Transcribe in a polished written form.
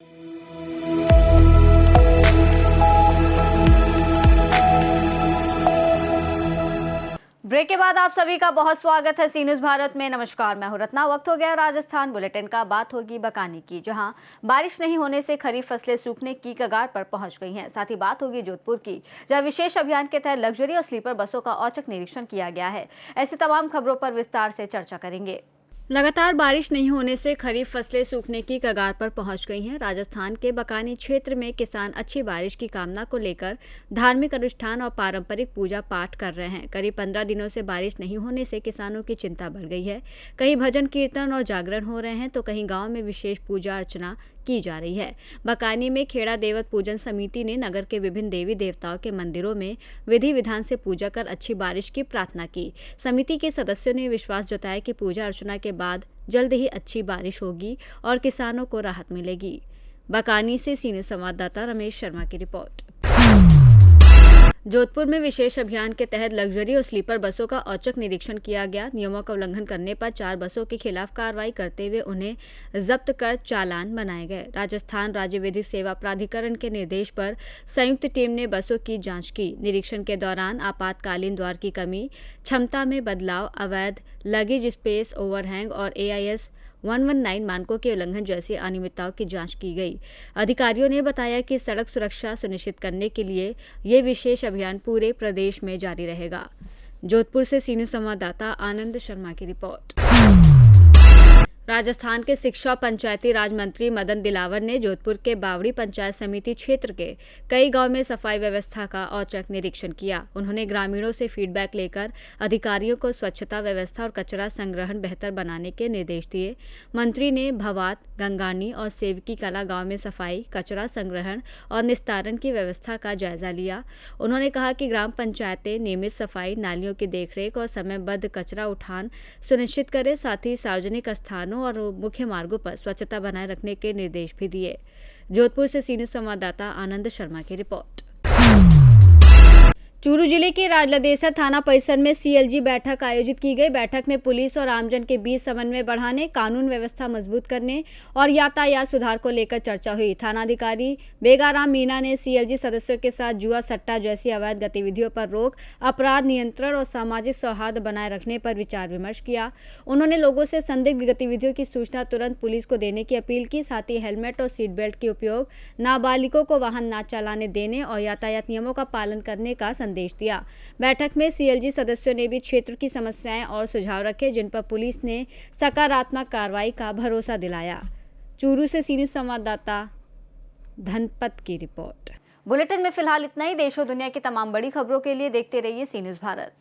Break के बाद आप सभी का बहुत स्वागत है सी न्यूज़ भारत में। नमस्कार, मैं हूं रत्ना। वक्त हो गया राजस्थान बुलेटिन का। बात होगी बकानी की, जहां बारिश नहीं होने से खरीफ फसलें सूखने की कगार पर पहुंच गई हैं। साथ ही बात होगी जोधपुर की, जहां विशेष अभियान के तहत लग्जरी और स्लीपर बसों का औचक निरीक्षण किया गया है। ऐसी तमाम खबरों पर विस्तार से चर्चा करेंगे। लगातार बारिश नहीं होने से खरीफ फसलें सूखने की कगार पर पहुंच गई हैं। राजस्थान के बकानी क्षेत्र में किसान अच्छी बारिश की कामना को लेकर धार्मिक अनुष्ठान और पारंपरिक पूजा पाठ कर रहे हैं। करीब 15 दिनों से बारिश नहीं होने से किसानों की चिंता बढ़ गई है। कहीं भजन कीर्तन और जागरण हो रहे हैं तो कहीं गांव में विशेष पूजा अर्चना की जा रही है। बकानी में खेड़ा देवत पूजन समिति ने नगर के विभिन्न देवी देवताओं के मंदिरों में विधि विधान से पूजा कर अच्छी बारिश की प्रार्थना की। समिति के सदस्यों ने विश्वास जताया कि पूजा अर्चना के बाद जल्द ही अच्छी बारिश होगी और किसानों को राहत मिलेगी। बकानी से सी न्यूज़ संवाददाता रमेश शर्मा की रिपोर्ट। जोधपुर में विशेष अभियान के तहत लग्जरी और स्लीपर बसों का औचक निरीक्षण किया गया। नियमों का उल्लंघन करने पर 4 बसों के खिलाफ कार्रवाई करते हुए उन्हें जब्त कर चालान बनाए गए। राजस्थान राज्य विधिक सेवा प्राधिकरण के निर्देश पर संयुक्त टीम ने बसों की जांच की। निरीक्षण के दौरान आपातकालीन द्वार की कमी, क्षमता में बदलाव, अवैध लगेज स्पेस ओवरहैंग और AIS 119 मानकों के उल्लंघन जैसी अनियमितताओं की जांच की गई। अधिकारियों ने बताया कि सड़क सुरक्षा सुनिश्चित करने के लिए ये विशेष अभियान पूरे प्रदेश में जारी रहेगा। जोधपुर से सी न्यूज़ संवाददाता आनंद शर्मा की रिपोर्ट। राजस्थान के शिक्षा और पंचायती राज मंत्री मदन दिलावर ने जोधपुर के बावड़ी पंचायत समिति क्षेत्र के कई गांव में सफाई व्यवस्था का औचक निरीक्षण किया। उन्होंने ग्रामीणों से फीडबैक लेकर अधिकारियों को स्वच्छता व्यवस्था और कचरा संग्रहण बेहतर बनाने के निर्देश दिए। मंत्री ने भवात, गंगानी और सेवकी कला गांव में सफाई, कचरा संग्रहण और निस्तारण की व्यवस्था का जायजा लिया। उन्होंने कहा कि ग्राम पंचायतें नियमित सफाई, नालियों की देखरेख और समयबद्ध कचरा उठान सुनिश्चित करें। साथ ही सार्वजनिक स्थानों और मुख्य मार्गों पर स्वच्छता बनाए रखने के निर्देश भी दिए। जोधपुर से सी न्यूज़ संवाददाता आनंद शर्मा की रिपोर्ट। चूरू जिले के राजलदेसर थाना परिसर में CLG बैठक आयोजित की गई। बैठक में पुलिस और आमजन के बीच समन्वय बढ़ाने, कानून व्यवस्था मजबूत करने और यातायात सुधार को लेकर चर्चा हुई। थानाधिकारी बेगाराम मीणा ने CLG सदस्यों के साथ जुआ, सट्टा जैसी अवैध गतिविधियों पर रोक, अपराध नियंत्रण और सामाजिक सौहार्द बनाए रखने पर विचार विमर्श किया। उन्होंने लोगों से संदिग्ध गतिविधियों की सूचना तुरंत पुलिस को देने की अपील की। साथ ही हेलमेट और सीट बेल्ट के उपयोग, नाबालिगों को वाहन न चलाने देने और यातायात नियमों का पालन करने का संदेश दिया। बैठक में CLG सदस्यों ने भी क्षेत्र की समस्याएं और सुझाव रखे, जिन पर पुलिस ने सकारात्मक कार्रवाई का भरोसा दिलाया। चूरू से सी न्यूज़ संवाददाता धनपत की रिपोर्ट। बुलेटिन में फिलहाल इतना ही। देश और दुनिया की तमाम बड़ी खबरों के लिए देखते रहिए सी न्यूज़ भारत।